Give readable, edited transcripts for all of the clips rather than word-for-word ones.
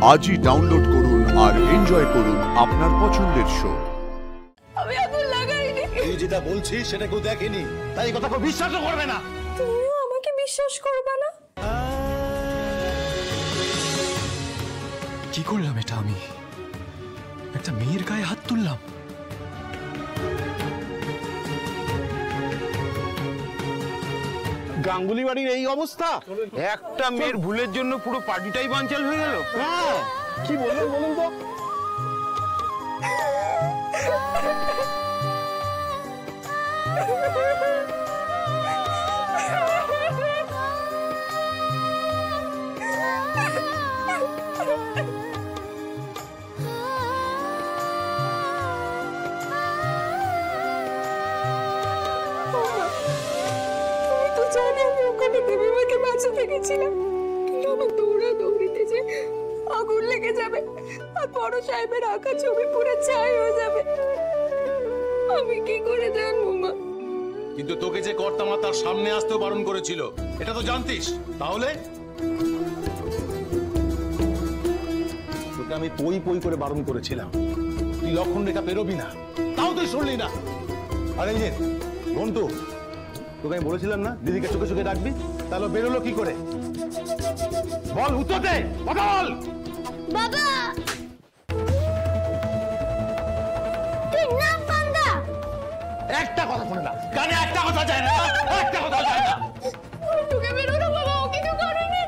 আজই ডাউনলোড করুন আর এনজয় করুন আপনার পছন্দের শো। আমি আগুন লাগাইনি। তুই যেটা বলছিস সেটা কেউ দেখেনি, তাই এই কথা কেউ বিশ্বাসও করবে না। তুমিও আমাকে বিশ্বাস করবে না? কি করলাম এটা? আমি একটা মেয়ের গায়ে হাত তুললাম। গাঙ্গুলি বাড়ির এই অবস্থা, একটা মেয়ের ভুলের জন্য পুরো পার্টিটাই বানচাল হয়ে গেল। হ্যাঁ কি বললেন বলুন তো? গেছিলাম, কিন্তু আমার দৌড়াদৌড়িতে যে আগুন লেগে যাবে আর বড় সাহেবের আঁকা ছবি পুরো ছাই হয়ে যাবে, আমি কি করে জানবো মা? কিন্তু তোকে যে কর্তামা তার সামনে আসতেও বারণ করেছিল, এটা তো জানতিস। তাহলে তোকে আমি পই পই করে বারণ করেছিলাম, তুই লক্ষণ রেখা পেরোবি না, তাও তুই শুনলি না। আরে যে ঘন্টু, তোকে আমি বলেছিলাম না দিদিকে চোখে চোখে রাখবি, তাহলে বেরোলো কি করে? বল উত্তর দে, কথা বল। বাবা তুই নাম বান্দা, একটা কথা বলে না, কানে একটা কথা যায় না, একটা কথা যায় না। তোকে বেরো না বাবা, ও কিছু করেনি,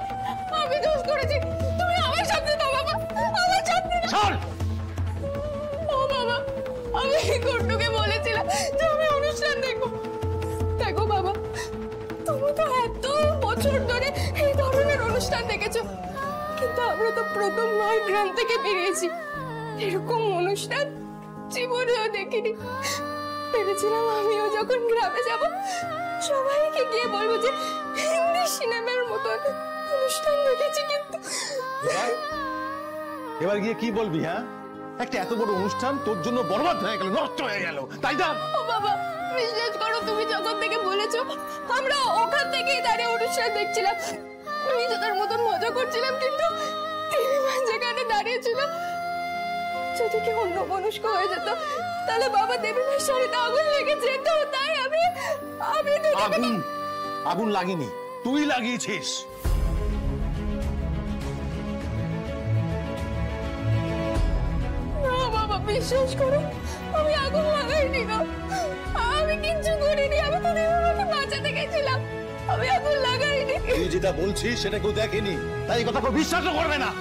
আমি দোষ করেছি, তুমি আমার শাস্তি দাও বাবা, আমার শাস্তি দাও। চল। ও বাবা, আমি গুড্ডুকে বলেছিলাম যে আমি অনুষ্ঠান দেখবো। দেখো বাবা, তুমি তো এত বছর ধরে এই ধরনের অনুষ্ঠান দেখেছো, কিন্তু আমরা তো প্রথম নয় গ্রাম থেকে বেরিয়েছি, এরকম অনুষ্ঠান জীবনেও দেখিনি। ভেবেছিলাম আমিও যখন গ্রামে যাব সবাইকে গিয়ে বলবো যে হিন্দি সিনেমার মতো অনুষ্ঠান দেখেছি, কিন্তু এবার গিয়ে কি বলবি? হ্যাঁ, একটা এত বড় অনুষ্ঠান তোর জন্য বরবাদ হয়ে গেল, নষ্ট হয়ে গেল, তাই না? ও বাবা, বিশ্বাস করো, তুমি যখন থেকে বলেছো আমরা ওখান থেকেই দাঁড়িয়ে অনুষ্ঠান দেখছিলাম, নিজেদের মতন মজা করছিলাম, কিন্তু দিদিমা যেখানে দাঁড়িয়েছিল যদি কেউ অন্য মনস্ক হয়ে যেত তাহলে বাবা দেবীমার শাড়িতে আগুন লেগে যেত, তাই আমি আগুন লাগিনি, তুই লাগিয়েছিস। না বাবা, বিশ্বাস করো, আমি আগুন লাগাইনি, না আমি কিচ্ছু করিনি, আমি তো দেবীমাকে বাঁচাতে গেছিলাম, আমি আগুন লাগাইনি। তুই যেটা বলছিস সেটা কেউ দেখেনি, তাই এই কথা কেউ বিশ্বাসও করবে না।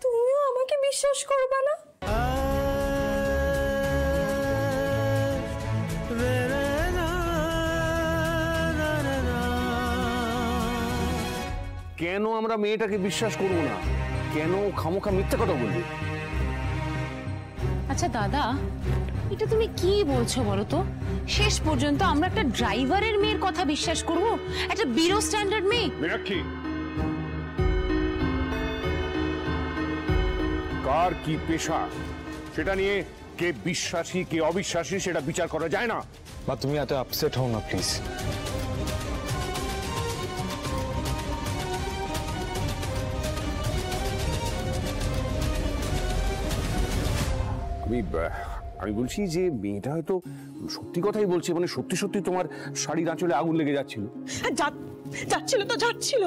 তুমিও আমাকে বিশ্বাস করবে না? কেন আমরা মেয়েটাকে বিশ্বাস করব না? কেন খামোখা মিথ্যা কথা বলবি? আচ্ছা দাদা, এটা তুমি কি বলছো বলো তো? শেষ পর্যন্ত আমরা একটা ড্রাইভারের মেয়ের কথা বিশ্বাস করব, একটা বিরো স্ট্যান্ডার্ড মেয়ে? মীনাক্ষী, কার কি পেশা সেটা নিয়ে কে বিশ্বাসী কে অবিশ্বাসী সেটা বিচার করা যায় না। বা তুমি এত আপসেট হও না প্লিজ। আমি বলছি যে মেয়েটা হয়তো সত্যি কথাই বলছে, মানে সত্যি সত্যি তোমার শাড়ির আঁচলে আগুন লেগে যাচ্ছিল। যাচ্ছিল তো যাচ্ছিল,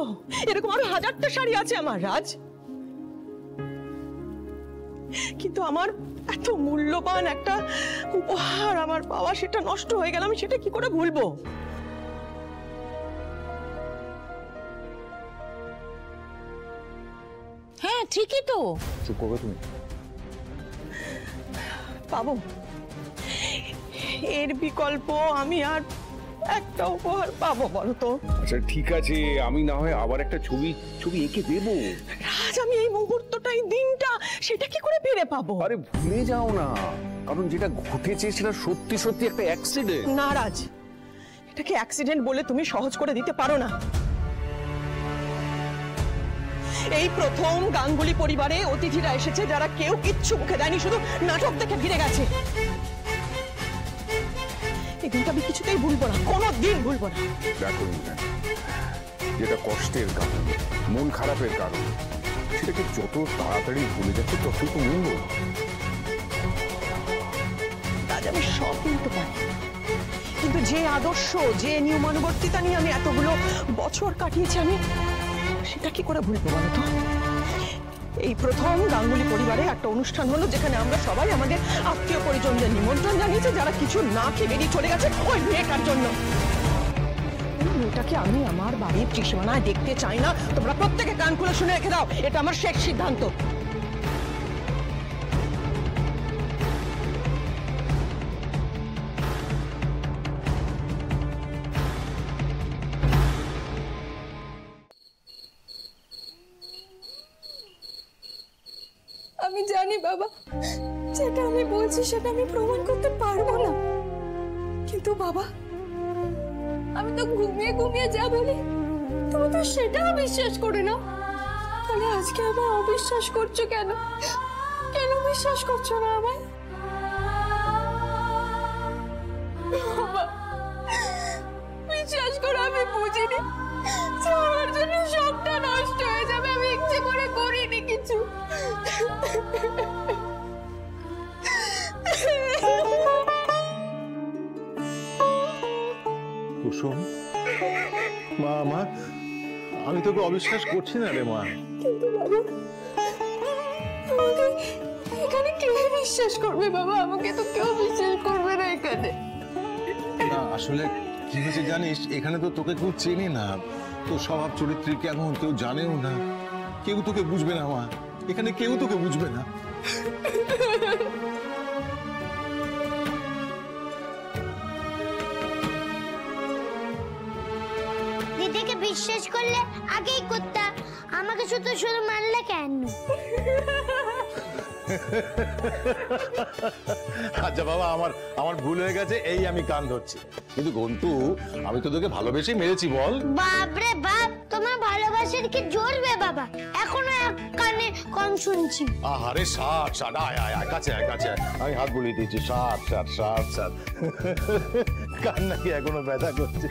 এরকম আরো হাজারটা শাড়ি আছে আমার রাজ, কিন্তু আমার এত মূল্যবান একটা উপহার আমার পাওয়া, সেটা নষ্ট হয়ে গেল, আমি সেটা কি করে ভুলবো? হ্যাঁ ঠিকই তো। চুপ করবে তুমি? পাবো এর বিকল্প আমি আর একটা উপহার পাবো বলো তো? আচ্ছা ঠিক আছে, আমি না হয় আবার একটা ছবি এঁকে দেবো। রাজ, আমি এই মুহূর্তটা, এই দিনটা, সেটা কি করে ফিরে পাবো? আরে ভুলে যাও না, কারণ যেটা ঘটেছে সেটা সত্যি সত্যি একটা অ্যাক্সিডেন্ট। না রাজ, এটাকে অ্যাক্সিডেন্ট বলে তুমি সহজ করে দিতে পারো না। এই প্রথম গাঙ্গুলি পরিবারে অতিথিরা এসেছে যারা কেউ কিচ্ছু মুখে দেয়নি, শুধু নাটক দেখে ফিরে গেছে। এই দিনটা আমি কিছুতেই ভুলবো না, কোনোদিন ভুলবো না। দেখো যেটা কষ্টের কারণ, মন খারাপের কারণ, সেটাকে যত তাড়াতাড়ি ভুলে যাচ্ছে ততই তো মঙ্গল। আজ আমি সব বলতে পারি, কিন্তু যে আদর্শ, যে নিয়মানুবর্তিতা নিয়ে আমি এতগুলো বছর কাটিয়েছি, আমি সেটা কি করে ভুলবো বলো তো? এই প্রথম গাঙ্গুলি পরিবারে একটা অনুষ্ঠান হলো যেখানে আমরা সবাই আমাদের আত্মীয় পরিজনদের নিমন্ত্রণ জানিয়েছি, যারা কিছু না খেয়ে বেরিয়ে চলে গেছে ওই মেয়েটার জন্য। ওই মেয়েটাকে আমি আমার বাড়ির ত্রিসীমানায় দেখতে চাই না। তোমরা প্রত্যেকে কান খুলে শুনে রেখে দাও, এটা আমার শেষ সিদ্ধান্ত। আমি জানি বাবা, যেটা আমি বলছি সেটা আমি প্রমাণ করতে পারবো না, কিন্তু বাবা আমি তো ঘুমিয়ে ঘুমিয়ে যা বলি তুমি তো সেটাও বিশ্বাস করে না। তাহলে আজকে আমায় অবিশ্বাস করছো কেন? কেন বিশ্বাস করছো না আমায়? বাবা বিশ্বাস করো, আমি বুঝিনি যে আমার জন্য সবটা নষ্ট হয়ে যাবে। আমি ইচ্ছে করে করিনি কিছু। কুসুম, মা মা, আমি তোকে অবিশ্বাস করছি না রে মা। কিন্তু বাবা আমাকে এখানে কে বিশ্বাস করবে? বাবা আমাকে তো কেউ বিশ্বাস করবে না এখানে। না আসলে কি হয়েছে জানিস, এখানে তো তোকে কেউ চেনে না, তোর স্বভাব চরিত্র কেমন কেউ জানেও না, কেউ তোকে বুঝবে না মা, এখানে কেউ তোকে বুঝবে না। দিদিকে বিশ্বাস করলে আগেই করতা, আমাকে শুধু শুধু মানলে কেন? আচ্ছা বাবা, আমার ভুল হয়ে গেছে, এই আমি কান ধরছি, কিন্তু ঘন্টু আমি তো তোকে ভালোবেসে মেরেছি বল। বাপরে বাপ, তোমার ভালোবাসার কি জোরবে বাবা? এখনো এক কানে কম শুনছি। আরে ষাট ষাট, আয় আয় আয়, কাছে আয় কাছে আয়, আমি হাত বুলিয়ে দিয়েছি, ষাট ষাট ষাট ষাট। কান নাকি এখনো ব্যথা করছে।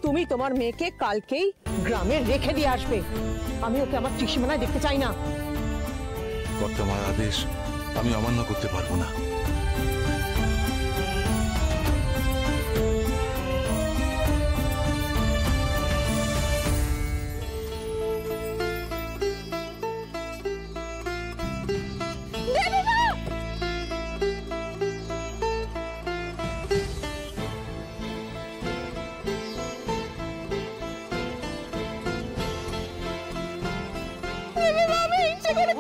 তুমি তোমার মেয়েকে কালকেই গ্রামে রেখে দিয়ে আসবে। আমি ওকে আমার ত্রিসীমানায় দেখতে চাই না। কর্তামার আদেশ আমি অমান্য করতে পারবো না। আমি ইচ্ছে করে